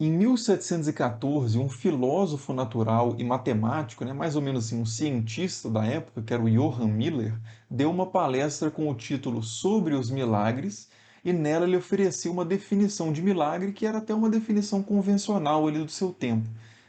Em 1714, um filósofo natural e matemático, mais ou menos assim, um cientista da época, que era o Johann Miller, deu uma palestra com o título Sobre os Milagres, e nela ele ofereceu uma definição de milagre que era até uma definição convencional ali do seu tempo.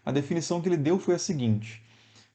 A definição que ele deu foi a seguinte: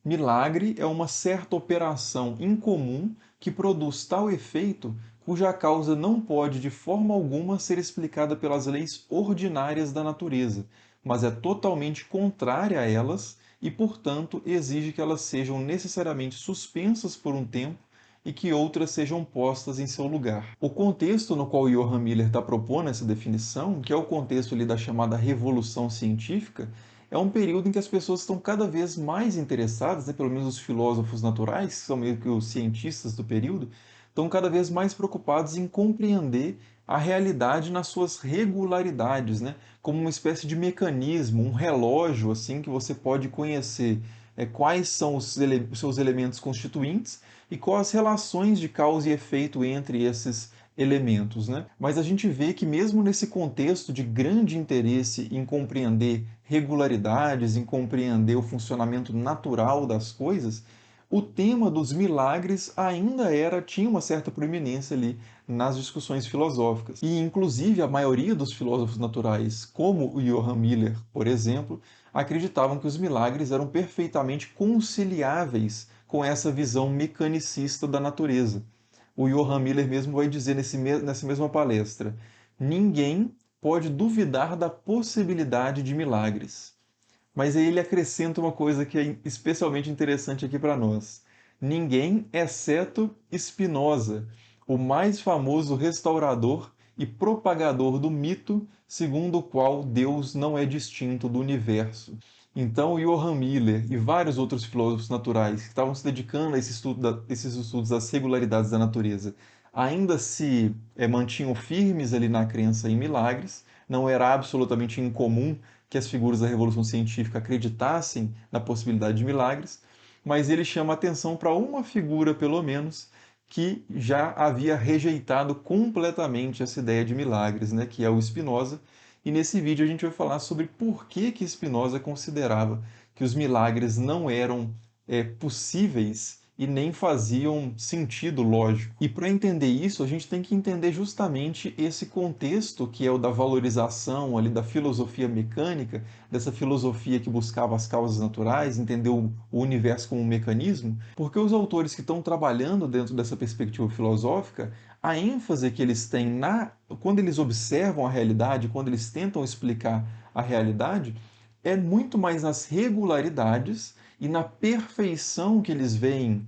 milagre é uma certa operação incomum que produz tal efeito cuja causa não pode de forma alguma ser explicada pelas leis ordinárias da natureza, mas é totalmente contrária a elas e, portanto, exige que elas sejam necessariamente suspensas por um tempo e que outras sejam postas em seu lugar. O contexto no qual Johann Miller está propondo essa definição, que é o contexto ali da chamada Revolução Científica, é um período em que as pessoas estão cada vez mais interessadas, pelo menos os filósofos naturais, que são meio que os cientistas do período, estão cada vez mais preocupados em compreender a realidade nas suas regularidades, como uma espécie de mecanismo, um relógio assim que você pode conhecer quais são os seus elementos constituintes e quais as relações de causa e efeito entre esses elementos. Mas a gente vê que mesmo nesse contexto de grande interesse em compreender regularidades, em compreender o funcionamento natural das coisas, o tema dos milagres tinha uma certa proeminência ali nas discussões filosóficas. E, inclusive, a maioria dos filósofos naturais, como o Johann Miller, por exemplo, acreditavam que os milagres eram perfeitamente conciliáveis com essa visão mecanicista da natureza. O Johann Miller mesmo vai dizer nessa mesma palestra: ninguém pode duvidar da possibilidade de milagres. Mas aí ele acrescenta uma coisa que é especialmente interessante aqui para nós. Ninguém, exceto Spinoza, o mais famoso restaurador e propagador do mito segundo o qual Deus não é distinto do universo. Então, Johann Miller e vários outros filósofos naturais que estavam se dedicando a esses estudos das regularidades da natureza ainda se mantinham firmes ali na crença em milagres. Não era absolutamente incomum que as figuras da Revolução Científica acreditassem na possibilidade de milagres, mas ele chama atenção para uma figura, pelo menos, que já havia rejeitado completamente essa ideia de milagres, que é o Spinoza. E nesse vídeo a gente vai falar sobre por que Spinoza considerava que os milagres não eram possíveis e nem faziam sentido lógico. E para entender isso, a gente tem que entender justamente esse contexto que é o da valorização ali da filosofia mecânica, dessa filosofia que buscava as causas naturais, entendeu o universo como um mecanismo, porque os autores que estão trabalhando dentro dessa perspectiva filosófica, a ênfase que eles têm quando eles observam a realidade, quando eles tentam explicar a realidade, é muito mais nas regularidades e na perfeição que eles veem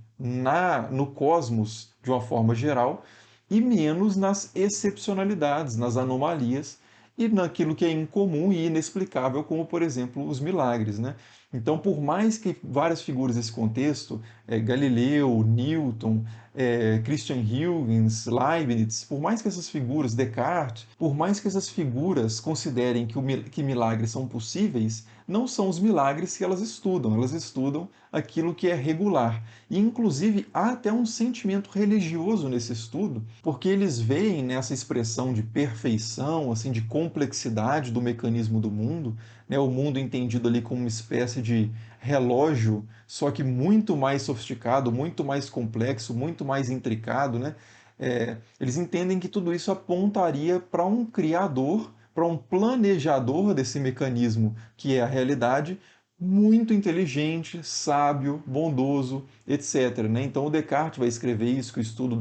no cosmos de uma forma geral, e menos nas excepcionalidades, nas anomalias e naquilo que é incomum e inexplicável, como, por exemplo, os milagres. Então, por mais que várias figuras desse contexto, Galileu, Newton, Christian Huygens, Leibniz, por mais que essas figuras, Descartes, por mais que essas figuras considerem que milagres são possíveis, não são os milagres que elas estudam aquilo que é regular. E, inclusive, há até um sentimento religioso nesse estudo, porque eles veem nessa expressão de perfeição, assim, de complexidade do mecanismo do mundo, o mundo entendido ali como uma espécie de relógio, só que muito mais sofisticado, muito mais complexo, muito mais intricado, eles entendem que tudo isso apontaria para um criador, para um planejador desse mecanismo que é a realidade, muito inteligente, sábio, bondoso, etc. Então o Descartes vai escrever isso, que o estudo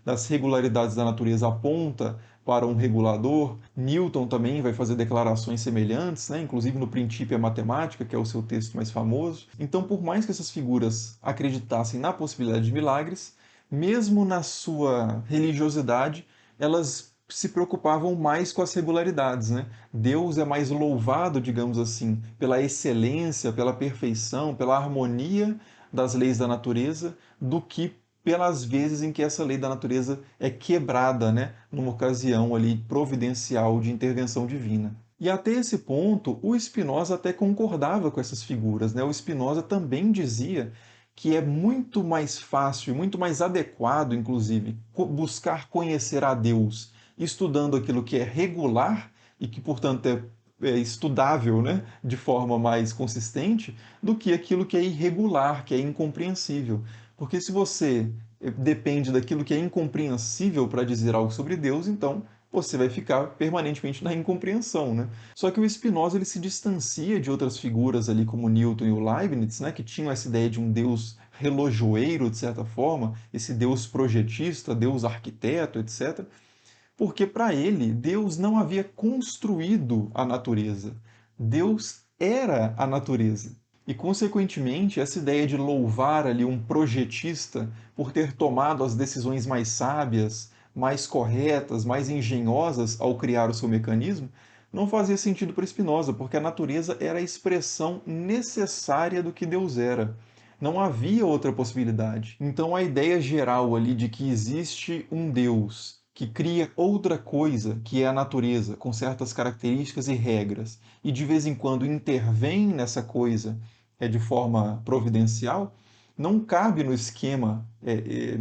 das regularidades da natureza aponta para um regulador. Newton também vai fazer declarações semelhantes, inclusive no Princípio Matemática, que é o seu texto mais famoso. Então, por mais que essas figuras acreditassem na possibilidade de milagres, mesmo na sua religiosidade, elas se preocupavam mais com as regularidades. Deus é mais louvado, digamos assim, pela excelência, pela perfeição, pela harmonia das leis da natureza, do que pelas vezes em que essa lei da natureza é quebrada, numa ocasião ali providencial de intervenção divina. E até esse ponto, o Spinoza até concordava com essas figuras. O Spinoza também dizia que é muito mais fácil, muito mais adequado, inclusive, buscar conhecer a Deus estudando aquilo que é regular e que, portanto, é estudável, né, de forma mais consistente, do que aquilo que é irregular, que é incompreensível. Porque se você depende daquilo que é incompreensível para dizer algo sobre Deus, então você vai ficar permanentemente na incompreensão, né? Só que o Spinoza ele se distancia de outras figuras ali como Newton e o Leibniz, né, que tinham essa ideia de um Deus relojoeiro, de certa forma, esse Deus projetista, Deus arquiteto, etc. Porque para ele, Deus não havia construído a natureza. Deus era a natureza. E, consequentemente, essa ideia de louvar ali um projetista por ter tomado as decisões mais sábias, mais corretas, mais engenhosas ao criar o seu mecanismo, não fazia sentido para Spinoza, porque a natureza era a expressão necessária do que Deus era. Não havia outra possibilidade. Então a ideia geral ali de que existe um Deus que cria outra coisa, que é a natureza, com certas características e regras, e de vez em quando intervém nessa coisa de forma providencial, não cabe no esquema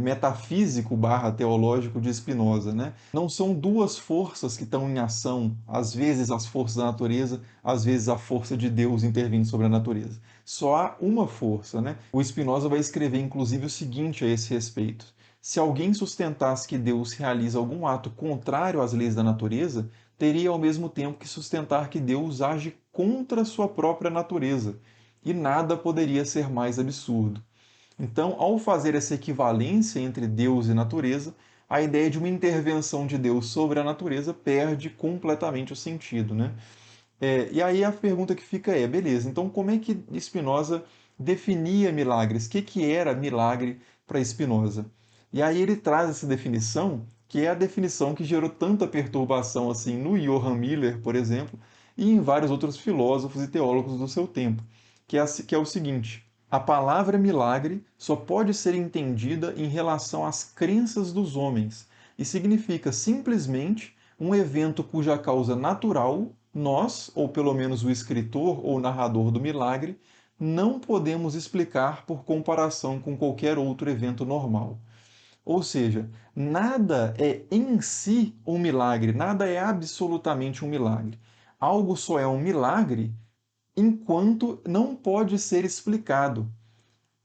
metafísico barra teológico de Spinoza, né? Não são duas forças que estão em ação, às vezes as forças da natureza, às vezes a força de Deus intervindo sobre a natureza. Só há uma força, né? O Spinoza vai escrever inclusive o seguinte a esse respeito: se alguém sustentasse que Deus realiza algum ato contrário às leis da natureza, teria ao mesmo tempo que sustentar que Deus age contra sua própria natureza, e nada poderia ser mais absurdo. Então, ao fazer essa equivalência entre Deus e natureza, a ideia de uma intervenção de Deus sobre a natureza perde completamente o sentido, né? E aí a pergunta que fica é, beleza, então como é que Spinoza definia milagres? O que, que era milagre para Spinoza? E aí ele traz essa definição, que é a definição que gerou tanta perturbação assim no Johann Miller, por exemplo, e em vários outros filósofos e teólogos do seu tempo, que é o seguinte: a palavra milagre só pode ser entendida em relação às crenças dos homens e significa simplesmente um evento cuja causa natural nós, ou pelo menos o escritor ou narrador do milagre, não podemos explicar por comparação com qualquer outro evento normal. Ou seja, nada é em si um milagre, nada é absolutamente um milagre. Algo só é um milagre enquanto não pode ser explicado.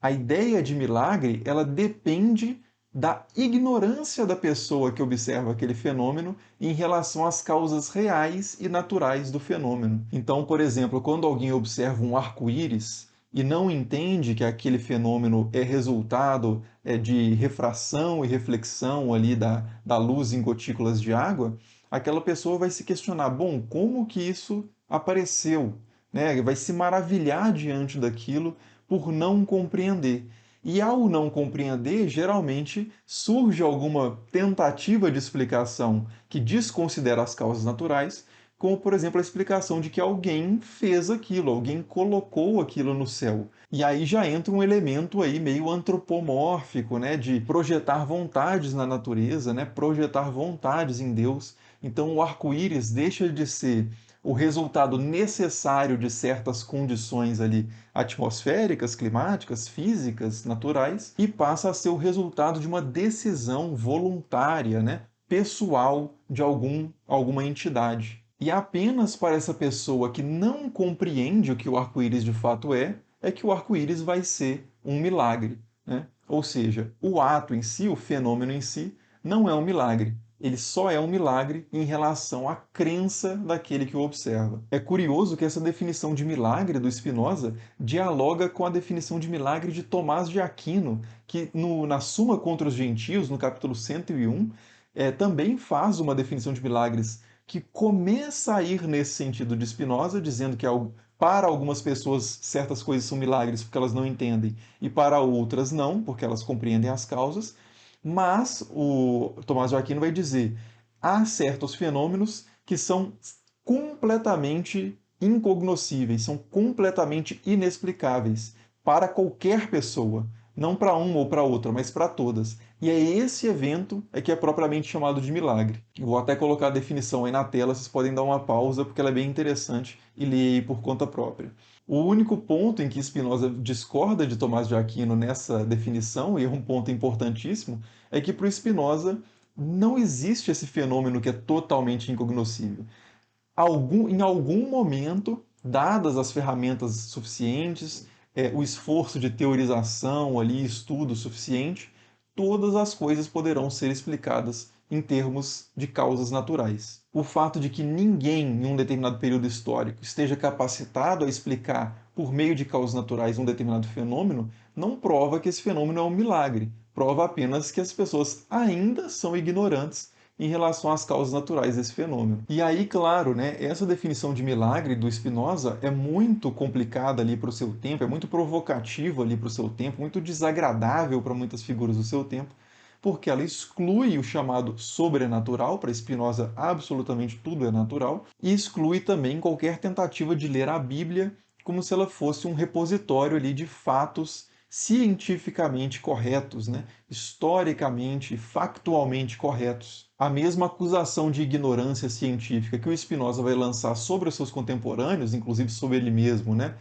A ideia de milagre, ela depende da ignorância da pessoa que observa aquele fenômeno em relação às causas reais e naturais do fenômeno. Então, por exemplo, quando alguém observa um arco-íris e não entende que aquele fenômeno é resultado de refração e reflexão ali da luz em gotículas de água, aquela pessoa vai se questionar, bom, como que isso apareceu? Né? Vai se maravilhar diante daquilo por não compreender. E ao não compreender, geralmente surge alguma tentativa de explicação que desconsidera as causas naturais, como por exemplo a explicação de que alguém fez aquilo, alguém colocou aquilo no céu. E aí já entra um elemento aí meio antropomórfico, né, de projetar vontades na natureza, né, projetar vontades em Deus. Então o arco-íris deixa de ser o resultado necessário de certas condições ali atmosféricas, climáticas, físicas, naturais, e passa a ser o resultado de uma decisão voluntária, né, pessoal de alguma entidade. E apenas para essa pessoa que não compreende o que o arco-íris de fato é que o arco-íris vai ser um milagre, né? Ou seja, o ato em si, o fenômeno em si, não é um milagre. Ele só é um milagre em relação à crença daquele que o observa. É curioso que essa definição de milagre do Spinoza dialoga com a definição de milagre de Tomás de Aquino, que na Suma contra os Gentios, no capítulo 101, também faz uma definição de milagres que começa a ir nesse sentido de Spinoza, dizendo que para algumas pessoas certas coisas são milagres porque elas não entendem, e para outras não, porque elas compreendem as causas. Mas o Tomás de Aquino vai dizer: há certos fenômenos que são completamente incognoscíveis, são completamente inexplicáveis para qualquer pessoa, não para uma ou para outra, mas para todas. E é esse evento que é propriamente chamado de milagre. Eu vou até colocar a definição aí na tela, vocês podem dar uma pausa porque ela é bem interessante e ler aí por conta própria. O único ponto em que Spinoza discorda de Tomás de Aquino nessa definição, e é um ponto importantíssimo, é que para o Spinoza não existe esse fenômeno que é totalmente incognoscível. em algum momento, dadas as ferramentas suficientes, o esforço de teorização ali, estudo suficiente, todas as coisas poderão ser explicadas em termos de causas naturais. O fato de que ninguém, em um determinado período histórico, esteja capacitado a explicar por meio de causas naturais um determinado fenômeno, não prova que esse fenômeno é um milagre. Prova apenas que as pessoas ainda são ignorantes em relação às causas naturais desse fenômeno. E aí, claro, né, essa definição de milagre do Spinoza é muito complicada ali para o seu tempo, é muito provocativa ali para o seu tempo, muito desagradável para muitas figuras do seu tempo, porque ela exclui o chamado sobrenatural, para Spinoza absolutamente tudo é natural, e exclui também qualquer tentativa de ler a Bíblia como se ela fosse um repositório ali de fatos cientificamente corretos, né? Historicamente, factualmente corretos. A mesma acusação de ignorância científica que o Spinoza vai lançar sobre os seus contemporâneos, inclusive sobre ele mesmo, né?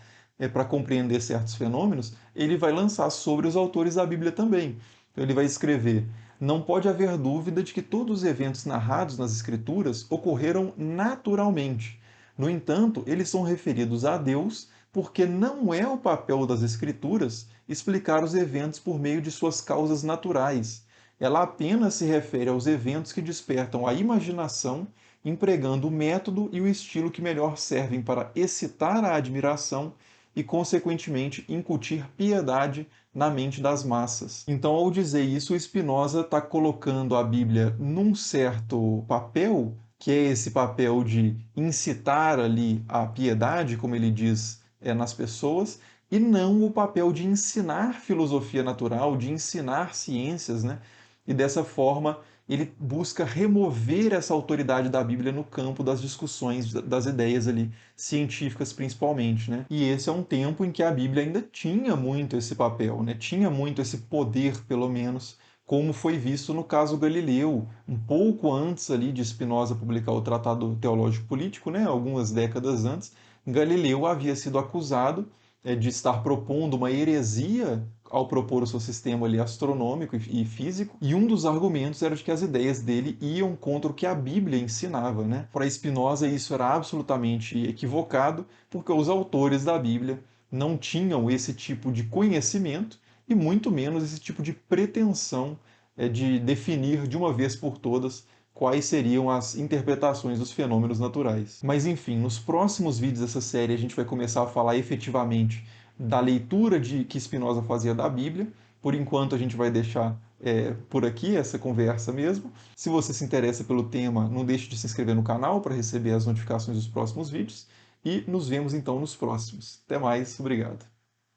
Para compreender certos fenômenos, ele vai lançar sobre os autores da Bíblia também. Então, ele vai escrever: não pode haver dúvida de que todos os eventos narrados nas Escrituras ocorreram naturalmente. No entanto, eles são referidos a Deus porque não é o papel das Escrituras explicar os eventos por meio de suas causas naturais. Ela apenas se refere aos eventos que despertam a imaginação, empregando o método e o estilo que melhor servem para excitar a admiração e, consequentemente, incutir piedade na mente das massas. Então, ao dizer isso, Spinoza está colocando a Bíblia num certo papel, que é esse papel de incitar ali a piedade, como ele diz, nas pessoas, e não o papel de ensinar filosofia natural, de ensinar ciências, né? E dessa forma ele busca remover essa autoridade da Bíblia no campo das discussões, das ideias ali científicas principalmente, né? E esse é um tempo em que a Bíblia ainda tinha muito esse papel, né? Tinha muito esse poder, pelo menos, como foi visto no caso Galileu, um pouco antes ali de Spinoza publicar o Tratado Teológico Político, né? Algumas décadas antes, Galileu havia sido acusado de estar propondo uma heresia ao propor o seu sistema ali astronômico e físico, e um dos argumentos era de que as ideias dele iam contra o que a Bíblia ensinava, né? Para Spinoza isso era absolutamente equivocado, porque os autores da Bíblia não tinham esse tipo de conhecimento e muito menos esse tipo de pretensão de definir de uma vez por todas quais seriam as interpretações dos fenômenos naturais. Mas enfim, nos próximos vídeos dessa série a gente vai começar a falar efetivamente da leitura que Spinoza fazia da Bíblia. Por enquanto a gente vai deixar por aqui essa conversa mesmo. Se você se interessa pelo tema, não deixe de se inscrever no canal para receber as notificações dos próximos vídeos. E nos vemos então nos próximos. Até mais, obrigado.